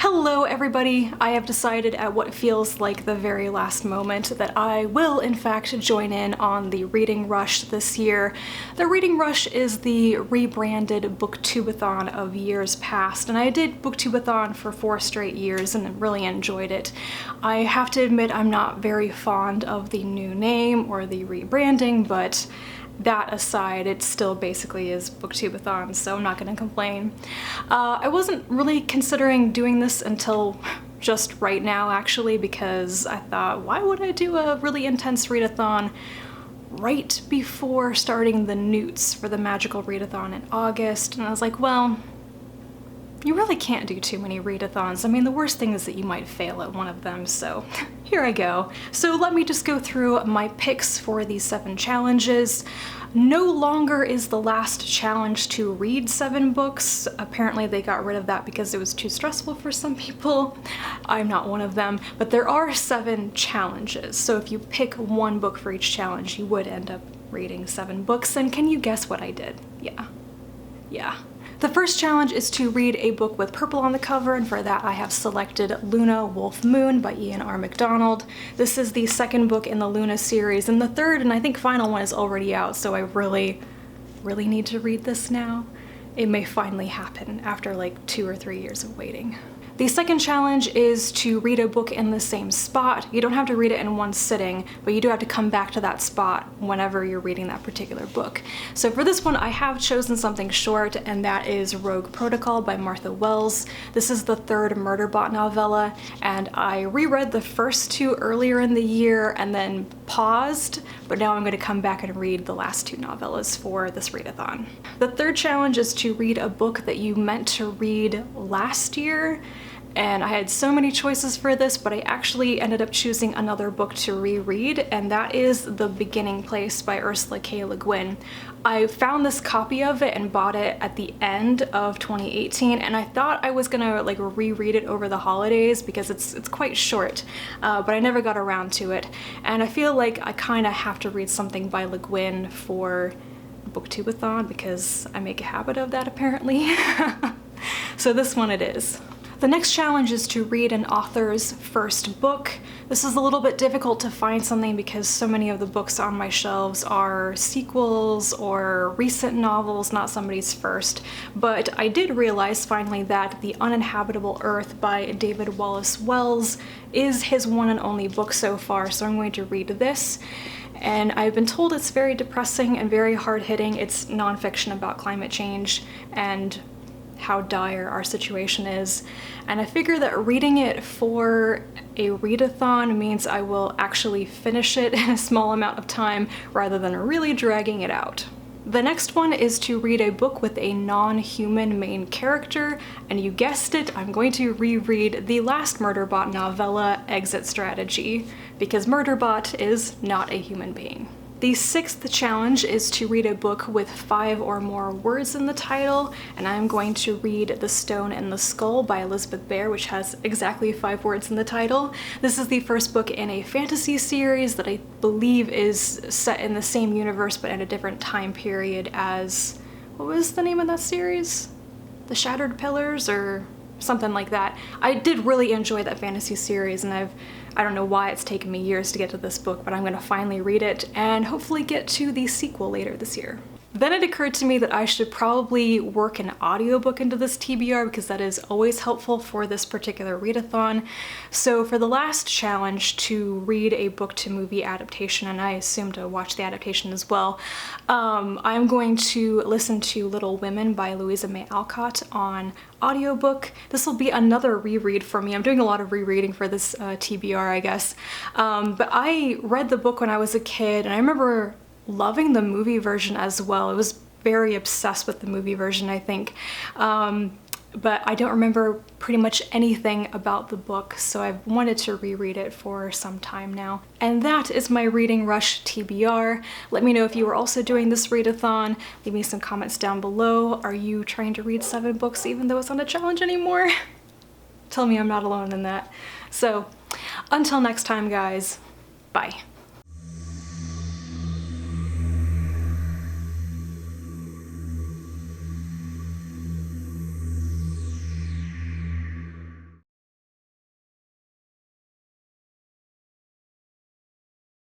Hello everybody! I have decided at what feels like the very last moment that I will in fact join in on the Reading Rush this year. The Reading Rush is the rebranded booktubeathon of years past, and I did booktubeathon for 4 straight years and really enjoyed it. I have to admit I'm not very fond of the new name or the rebranding, but that aside, it still basically is booktubeathon, so I'm not gonna complain. I wasn't really considering doing this until just right now, actually, because I thought, why would I do a really intense readathon right before starting the Newts for the Magical Readathon in August? And I was like, well, you really can't do too many readathons. I mean, the worst thing is that you might fail at one of them, so here I go. So let me just go through my picks for these 7 challenges. No longer is the last challenge to read 7 books. Apparently they got rid of that because it was too stressful for some people. I'm not one of them, but there are 7 challenges. So if you pick 1 book for each challenge, you would end up reading 7 books. And can you guess what I did? Yeah. The first challenge is to read a book with purple on the cover, and for that I have selected Luna Wolf Moon by Ian R. MacDonald. This is the 2nd book in the Luna series, and the 3rd and I think final one is already out, so I really need to read this now. It may finally happen after like 2 or 3 years of waiting. The second challenge is to read a book in the same spot. You don't have to read it in one sitting, but you do have to come back to that spot whenever you're reading that particular book. So for this one, I have chosen something short, and that is Rogue Protocol by Martha Wells. This is the 3rd Murderbot novella, and I reread the first 2 earlier in the year and then paused, but now I'm going to come back and read the last 2 novellas for this readathon. The 3rd challenge is to read a book that you meant to read last year. And I had so many choices for this, but I actually ended up choosing another book to reread, and that is The Beginning Place by Ursula K. Le Guin. I found this copy of it and bought it at the end of 2018, and I thought I was gonna like reread it over the holidays because it's quite short, but I never got around to it. And I feel like I kind of have to read something by Le Guin for booktubeathon because I make a habit of that apparently. So this one it is. The next challenge is to read an author's first book. This is a little bit difficult to find something because so many of the books on my shelves are sequels or recent novels, not somebody's first. But I did realize finally that The Uninhabitable Earth by David Wallace Wells is his one and only book so far, so I'm going to read this. And I've been told it's very depressing and very hard-hitting. It's nonfiction about climate change and how dire our situation is, and I figure that reading it for a readathon means I will actually finish it in a small amount of time rather than really dragging it out. The next one is to read a book with a non-human main character, and you guessed it, I'm going to reread the last Murderbot novella, Exit Strategy, because Murderbot is not a human being. The 6th challenge is to read a book with 5 or more words in the title, and I'm going to read The Stone and the Skull by Elizabeth Bear, which has exactly 5 words in the title. This is the first book in a fantasy series that I believe is set in the same universe but in a different time period as, what was the name of that series? The Shattered Pillars or something like that. I did really enjoy that fantasy series, and I don't know why it's taken me years to get to this book, but I'm gonna finally read it and hopefully get to the sequel later this year. Then it occurred to me that I should probably work an audiobook into this TBR because that is always helpful for this particular readathon. So for the last challenge to read a book to movie adaptation, and I assume to watch the adaptation as well, I'm going to listen to Little Women by Louisa May Alcott on audiobook. This will be another reread for me. I'm doing a lot of rereading for this TBR, I guess. But I read the book when I was a kid, and I remember loving the movie version as well. I was very obsessed with the movie version, I think. But I don't remember pretty much anything about the book, so I've wanted to reread it for some time now. And that is my Reading Rush TBR. Let me know if you are also doing this readathon. Leave me some comments down below. Are you trying to read 7 books even though it's not a challenge anymore? Tell me I'm not alone in that. So, until next time guys, bye.